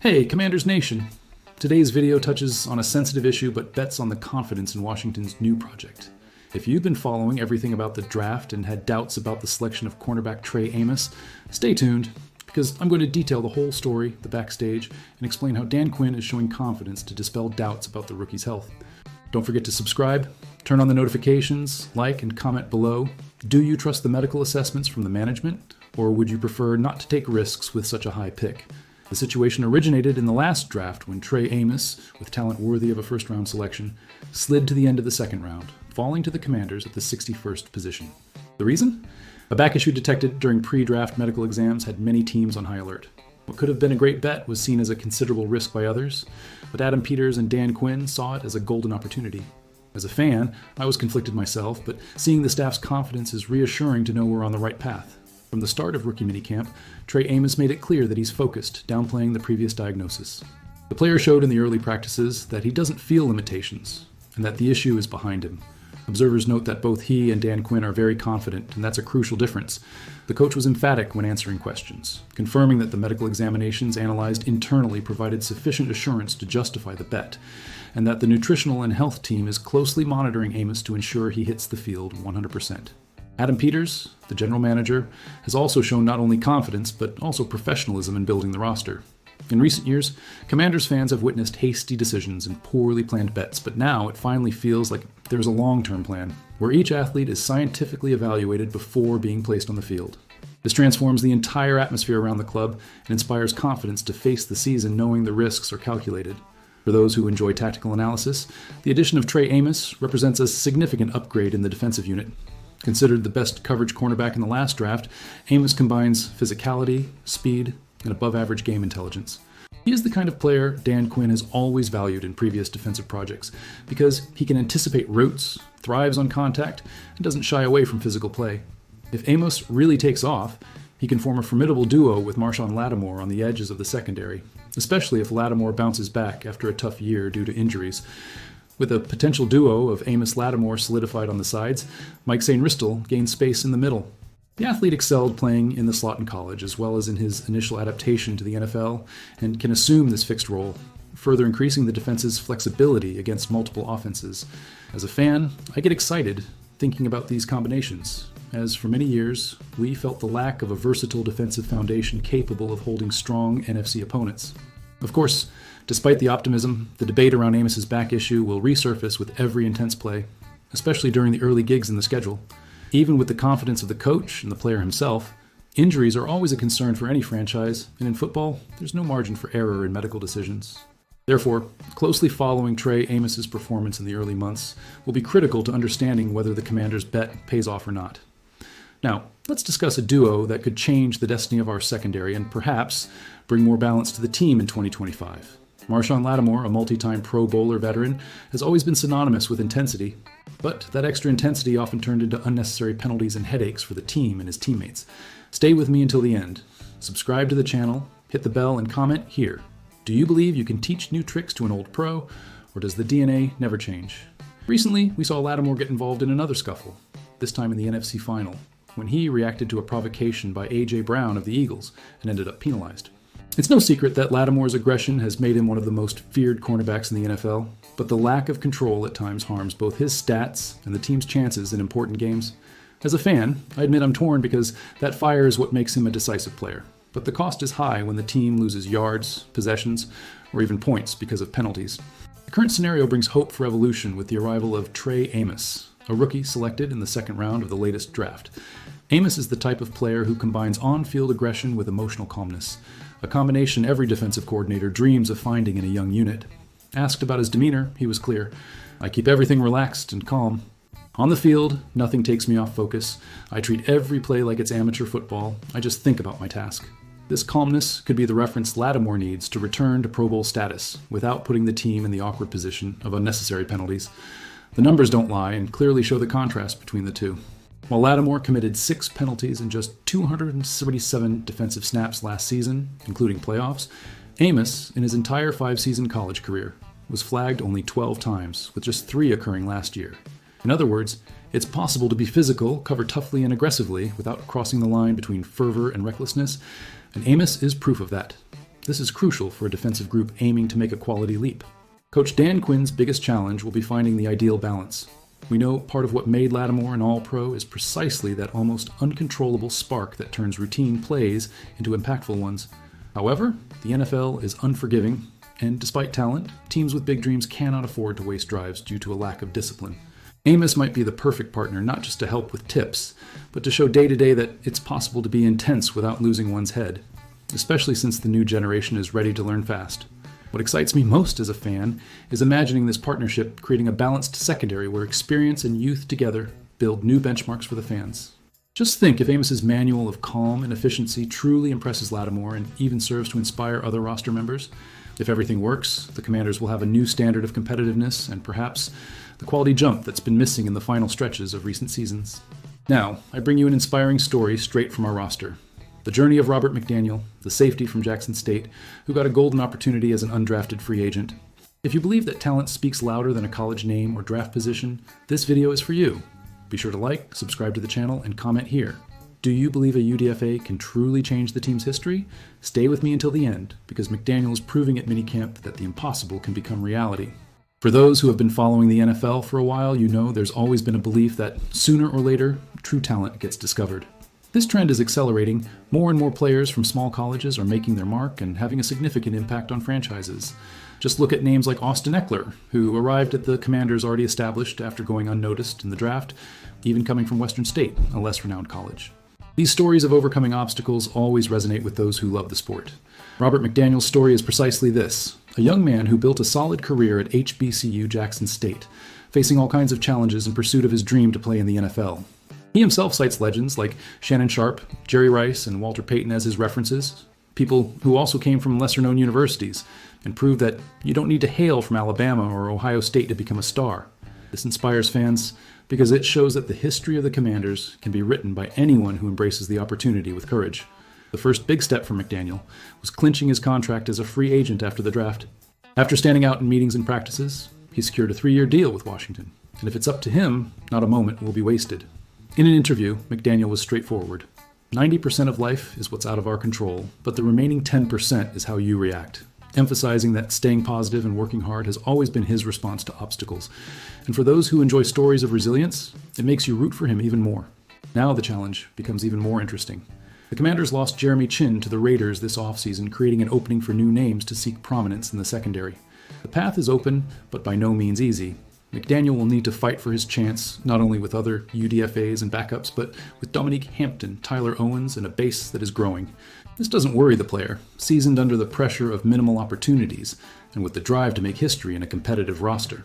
Hey, Commanders Nation! Today's video touches on a sensitive issue but bets on the confidence in Washington's new project. If you've been following everything about the draft and had doubts about the selection of cornerback Trey Amos, stay tuned, because I'm going to detail the whole story, the backstage, and explain how Dan Quinn is showing confidence to dispel doubts about the rookie's health. Don't forget to subscribe, turn on the notifications, like and comment below. Do you trust the medical assessments from the management, or would you prefer not to take risks with such a high pick? The situation originated in the last draft when Trey Amos, with talent worthy of a first-round selection, slid to the end of the second round, falling to the Commanders at the 61st position. The reason? A back issue detected during pre-draft medical exams had many teams on high alert. What could have been a great bet was seen as a considerable risk by others, but Adam Peters and Dan Quinn saw it as a golden opportunity. As a fan, I was conflicted myself, but seeing the staff's confidence is reassuring to know we're on the right path. From the start of rookie minicamp, Trey Amos made it clear that he's focused, downplaying the previous diagnosis. The player showed in the early practices that he doesn't feel limitations, and that the issue is behind him. Observers note that both he and Dan Quinn are very confident, and that's a crucial difference. The coach was emphatic when answering questions, confirming that the medical examinations analyzed internally provided sufficient assurance to justify the bet, and that the nutritional and health team is closely monitoring Amos to ensure he hits the field 100%. Adam Peters, the general manager, has also shown not only confidence, but also professionalism in building the roster. In recent years, Commanders fans have witnessed hasty decisions and poorly planned bets, but now it finally feels like there's a long-term plan, where each athlete is scientifically evaluated before being placed on the field. This transforms the entire atmosphere around the club and inspires confidence to face the season knowing the risks are calculated. For those who enjoy tactical analysis, the addition of Trey Amos represents a significant upgrade in the defensive unit. Considered the best coverage cornerback in the last draft, Amos combines physicality, speed, and above-average game intelligence. He is the kind of player Dan Quinn has always valued in previous defensive projects because he can anticipate routes, thrives on contact, and doesn't shy away from physical play. If Amos really takes off, he can form a formidable duo with Marshon Lattimore on the edges of the secondary, especially if Lattimore bounces back after a tough year due to injuries. With a potential duo of Amos-Lattimore solidified on the sides, Mike Sainristil gains space in the middle. The athlete excelled playing in the slot in college, as well as in his initial adaptation to the NFL, and can assume this fixed role, further increasing the defense's flexibility against multiple offenses. As a fan, I get excited thinking about these combinations, as for many years, we felt the lack of a versatile defensive foundation capable of holding strong NFC opponents. Of course, despite the optimism, the debate around Amos's back issue will resurface with every intense play, especially during the early gigs in the schedule. Even with the confidence of the coach and the player himself, injuries are always a concern for any franchise, and in football, there's no margin for error in medical decisions. Therefore, closely following Trey Amos's performance in the early months will be critical to understanding whether the Commanders' bet pays off or not. Now, let's discuss a duo that could change the destiny of our secondary and perhaps bring more balance to the team in 2025. Marshon Lattimore, a multi-time Pro Bowler veteran, has always been synonymous with intensity, but that extra intensity often turned into unnecessary penalties and headaches for the team and his teammates. Stay with me until the end. Subscribe to the channel, hit the bell, and comment here. Do you believe you can teach new tricks to an old pro, or does the DNA never change? Recently, we saw Lattimore get involved in another scuffle, this time in the NFC Final, when he reacted to a provocation by A.J. Brown of the Eagles and ended up penalized. It's no secret that Lattimore's aggression has made him one of the most feared cornerbacks in the NFL, but the lack of control at times harms both his stats and the team's chances in important games. As a fan, I admit I'm torn because that fire is what makes him a decisive player, but the cost is high when the team loses yards, possessions, or even points because of penalties. The current scenario brings hope for evolution with the arrival of Trey Amos, a rookie selected in the second round of the latest draft. Amos is the type of player who combines on-field aggression with emotional calmness, a combination every defensive coordinator dreams of finding in a young unit. Asked about his demeanor, he was clear. I keep everything relaxed and calm. On the field, nothing takes me off focus. I treat every play like it's amateur football. I just think about my task. This calmness could be the reference Lattimore needs to return to Pro Bowl status without putting the team in the awkward position of unnecessary penalties. The numbers don't lie and clearly show the contrast between the two. While Lattimore committed 6 penalties in just 277 defensive snaps last season, including playoffs, Amos, in his entire 5-season college career, was flagged only 12 times, with just 3 occurring last year. In other words, it's possible to be physical, cover toughly and aggressively without crossing the line between fervor and recklessness, and Amos is proof of that. This is crucial for a defensive group aiming to make a quality leap. Coach Dan Quinn's biggest challenge will be finding the ideal balance. We know part of what made Lattimore an All-Pro is precisely that almost uncontrollable spark that turns routine plays into impactful ones. However, the NFL is unforgiving, and despite talent, teams with big dreams cannot afford to waste drives due to a lack of discipline. Amos might be the perfect partner not just to help with tips, but to show day to day that it's possible to be intense without losing one's head, especially since the new generation is ready to learn fast. What excites me most as a fan is imagining this partnership creating a balanced secondary where experience and youth together build new benchmarks for the fans. Just think if Amos's manual of calm and efficiency truly impresses Lattimore and even serves to inspire other roster members. If everything works, the Commanders will have a new standard of competitiveness and perhaps the quality jump that's been missing in the final stretches of recent seasons. Now, I bring you an inspiring story straight from our roster. The journey of Robert McDaniel, the safety from Jackson State, who got a golden opportunity as an undrafted free agent. If you believe that talent speaks louder than a college name or draft position, this video is for you. Be sure to like, subscribe to the channel, and comment here. Do you believe a UDFA can truly change the team's history? Stay with me until the end, because McDaniel is proving at minicamp that the impossible can become reality. For those who have been following the NFL for a while, you know there's always been a belief that sooner or later, true talent gets discovered. This trend is accelerating. More and more players from small colleges are making their mark and having a significant impact on franchises. Just look at names like Austin Eckler, who arrived at the Commanders already established after going unnoticed in the draft, even coming from Western State, a less renowned college. These stories of overcoming obstacles always resonate with those who love the sport. Robert McDaniel's story is precisely this: a young man who built a solid career at HBCU Jackson State, facing all kinds of challenges in pursuit of his dream to play in the NFL. He himself cites legends like Shannon Sharpe, Jerry Rice, and Walter Payton as his references, people who also came from lesser-known universities, and prove that you don't need to hail from Alabama or Ohio State to become a star. This inspires fans because it shows that the history of the Commanders can be written by anyone who embraces the opportunity with courage. The first big step for McDaniel was clinching his contract as a free agent after the draft. After standing out in meetings and practices, he secured a 3-year deal with Washington, and if it's up to him, not a moment will be wasted. In an interview, McDaniel was straightforward. 90% of life is what's out of our control, but the remaining 10% is how you react, emphasizing that staying positive and working hard has always been his response to obstacles. And for those who enjoy stories of resilience, it makes you root for him even more. Now the challenge becomes even more interesting. The Commanders lost Jeremy Chinn to the Raiders this offseason, creating an opening for new names to seek prominence in the secondary. The path is open, but by no means easy. McDaniel will need to fight for his chance, not only with other UDFAs and backups, but with Dominique Hampton, Tyler Owens, and a base that is growing. This doesn't worry the player, seasoned under the pressure of minimal opportunities, and with the drive to make history in a competitive roster.